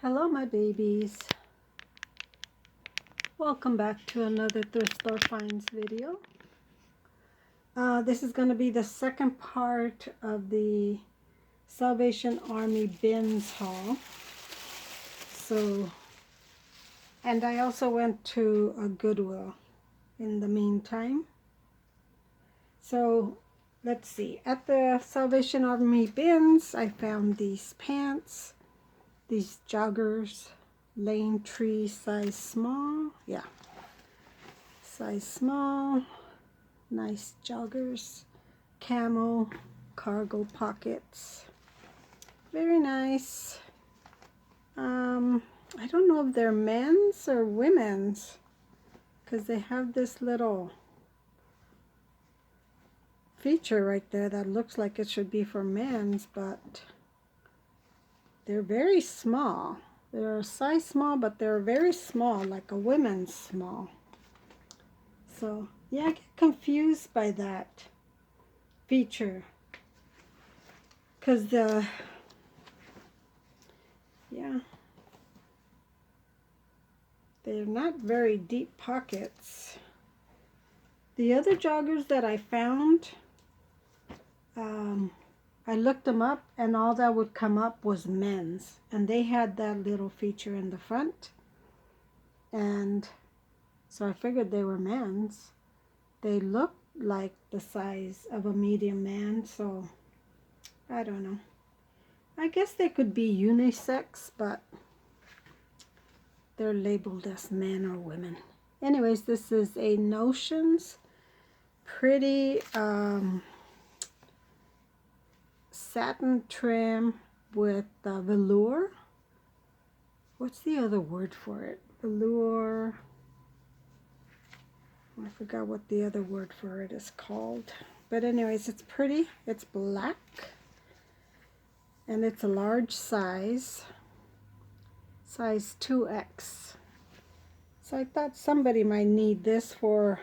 Hello my babies. Welcome back to another Thrift Store Finds video. This is going to be the second part of the Salvation Army bins haul. And I also went to a Goodwill in the meantime. So let's see. At the Salvation Army bins, I found these pants, these joggers, Lane Tree size small. Yeah, size small. Nice joggers, camo, cargo pockets. Very nice. I don't know if they're men's or women's because they have this little feature right there that looks like it should be for men's, but they're very small. They're a size small, but they're very small, like a women's small. So yeah, I get confused by that feature because they're not very deep pockets. The other joggers that I found, I looked them up and all that would come up was men's, and they had that little feature in the front, and so I figured they were men's. They look like the size of a medium man, so I don't know. I guess they could be unisex, but they're labeled as men or women. Anyways, this is a Notions pretty satin trim with velour. What's the other word for it? Velour. I forgot what the other word for it is called. But anyways, it's pretty. It's black. And it's a large size. Size 2X. So I thought somebody might need this for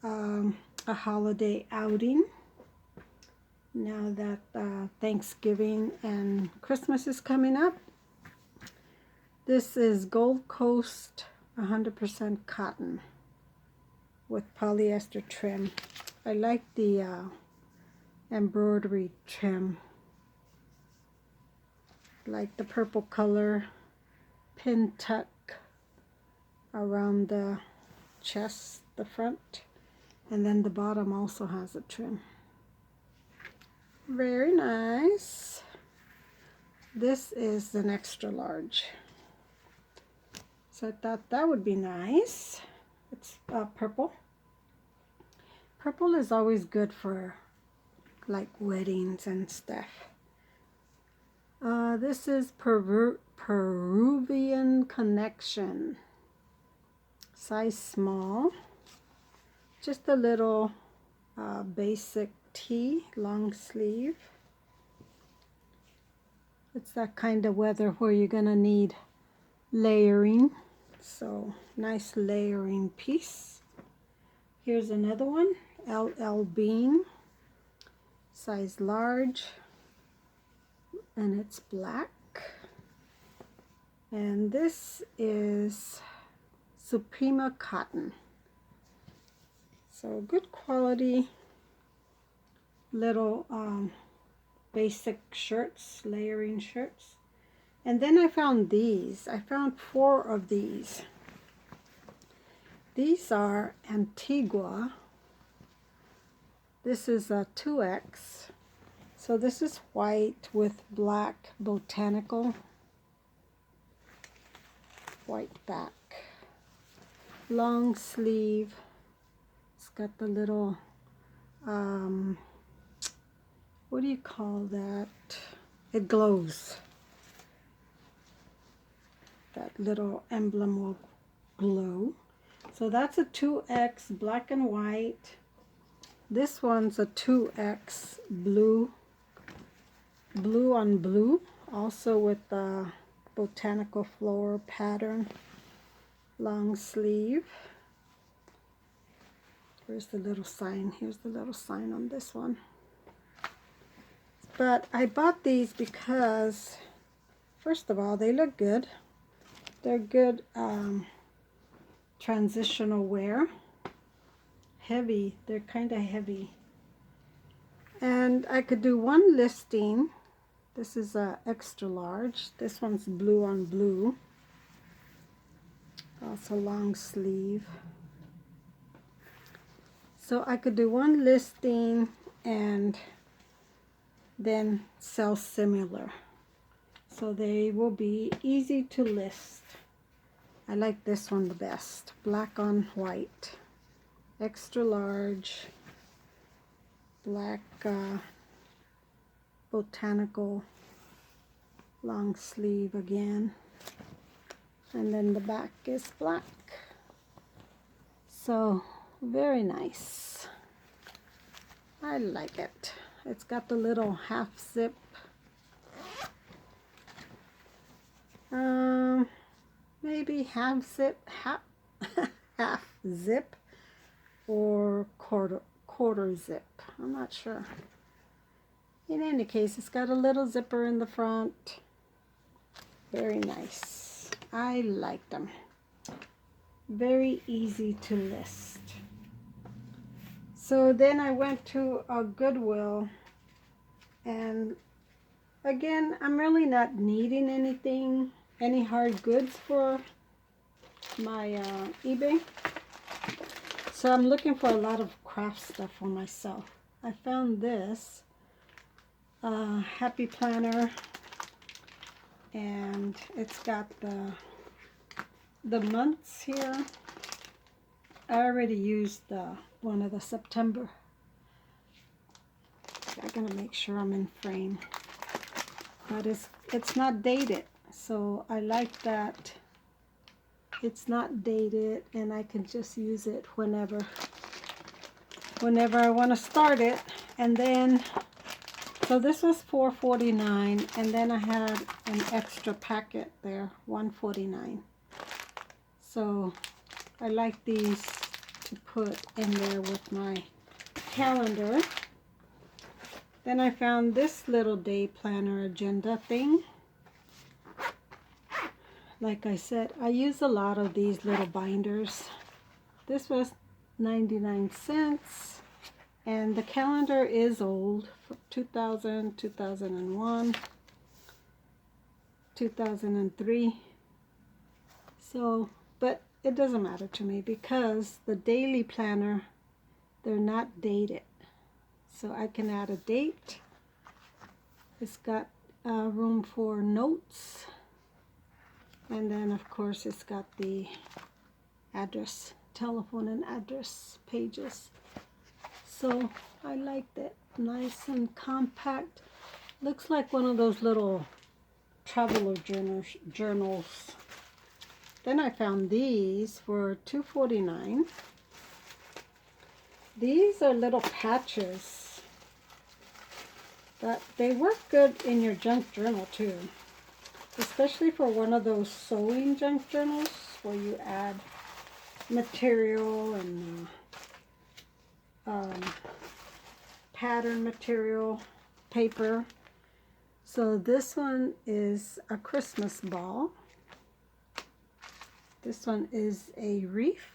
a holiday outing. Now that Thanksgiving and Christmas is coming up. This is Gold Coast 100% cotton with polyester trim. I like the embroidery trim. Like the purple color, pin tuck around the chest, the front, and then the bottom also has a trim. Very nice. This is an extra large. So I thought that would be nice. It's purple. Purple is always good for like weddings and stuff. This is Peruvian Connection. Size small. Just a little basic tee, long sleeve. It's that kind of weather where you're gonna need layering. So nice layering piece. Here's another one, LL Bean, size large, and it's black. And this is Suprema cotton. So good quality little basic shirts, layering shirts. And then I found these. I found 4 of these. These are Antigua. This is a 2X. So this is white with black botanical. White back. Long sleeve. It's got the little, what do you call that? It glows. That little emblem will glow. So that's a 2X, black and white. This one's a 2X, blue on blue, also with the botanical flower pattern. Long sleeve. Here's the little sign. Here's the little sign on this one. But I bought these because First of all, they look good. They're good transitional wear. Heavy. They're kind of heavy. And I could do one listing. This is a extra large. This one's blue on blue. Also long sleeve. So I could do one listing and then sell similar. So they will be easy to list. I like this one the best. Black on white. Extra large. Black botanical long sleeve again. And then the back is black. So very nice. I like it. It's got the little half zip. Maybe half zip, half zip, or quarter zip. I'm not sure. In any case, it's got a little zipper in the front. Very nice. I like them. Very easy to list. So then I went to a Goodwill, and again, I'm really not needing anything, any hard goods for my eBay. So I'm looking for a lot of craft stuff for myself. I found this happy planner, and it's got the months here. I already used one of the September. I gotta make sure I'm in frame. But it's not dated, so I like that it's not dated, and I can just use it whenever I want to start it. And then, so this was $4.49, and then I had an extra packet there, $1.49. So I like these to put in there with my calendar. Then I found this little day planner agenda thing. Like I said, I use a lot of these little binders. This was 99 cents. And the calendar is old, 2000, 2001, 2003. So, but it doesn't matter to me because the daily planner, they're not dated. So I can add a date. It's got room for notes. And then, of course, it's got the address, telephone and address pages. So I liked it. Nice and compact. Looks like one of those little traveler journals. Then I found these for $2.49. These are little patches, but they work good in your junk journal too. Especially for one of those sewing junk journals where you add material and pattern material, paper. So this one is a Christmas ball. This one is a wreath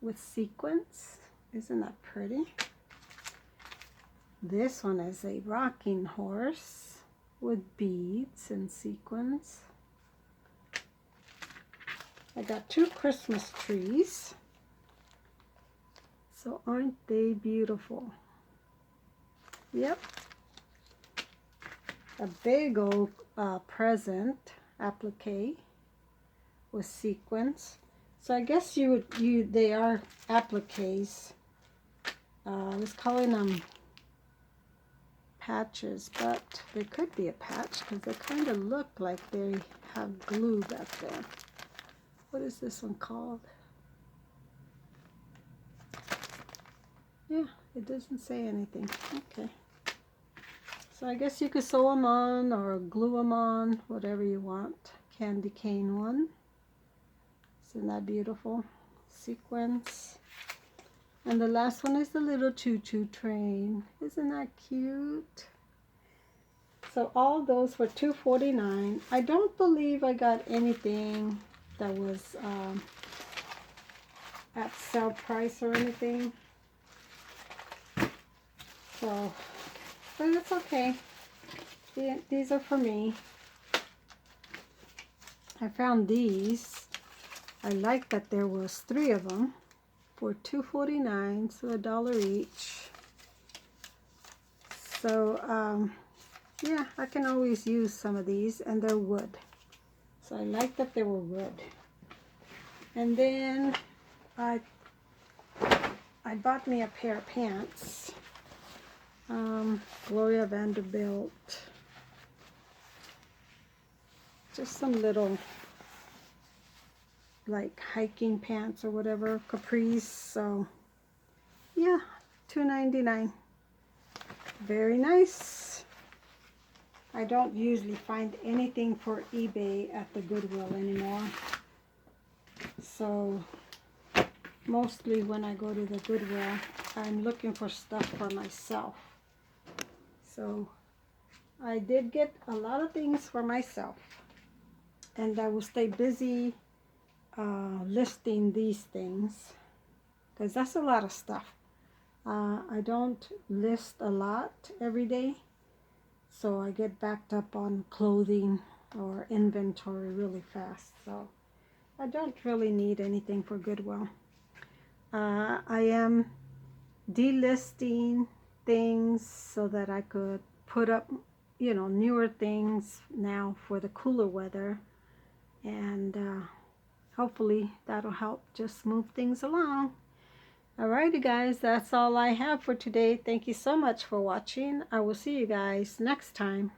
with sequins. Isn't that pretty? This one is a rocking horse with beads and sequins. I got 2 Christmas trees. So aren't they beautiful? Yep. A big old present applique with sequins. So I guess they are appliques. I was calling them patches, but they could be a patch because they kind of look like they have glue back there. What is this one called? Yeah, it doesn't say anything. Okay. So I guess you could sew them on or glue them on, whatever you want. Candy cane one. Isn't that beautiful? Sequins. And the last one is the little choo-choo train. Isn't that cute? So all those were $2.49. I don't believe I got anything that was at sale price or anything. So, but it's okay. These are for me. I found these. I like that there was 3 of them for $2.49, so $1 each. So, yeah, I can always use some of these, and they're wood. So I like that they were wood. And then I bought me a pair of pants. Gloria Vanderbilt. Just some little, like, hiking pants or whatever, capris. So, yeah, $2.99. Very nice. I don't usually find anything for eBay at the Goodwill anymore. So, mostly when I go to the Goodwill, I'm looking for stuff for myself. So, I did get a lot of things for myself. And I will stay busy listing these things, because that's a lot of stuff. I don't list a lot every day, so I get backed up on clothing or inventory really fast. So I don't really need anything for Goodwill. I am delisting things so that I could put up, you know, newer things now for the cooler weather. And hopefully that'll help just move things along. Alrighty guys, that's all I have for today. Thank you so much for watching. I will see you guys next time.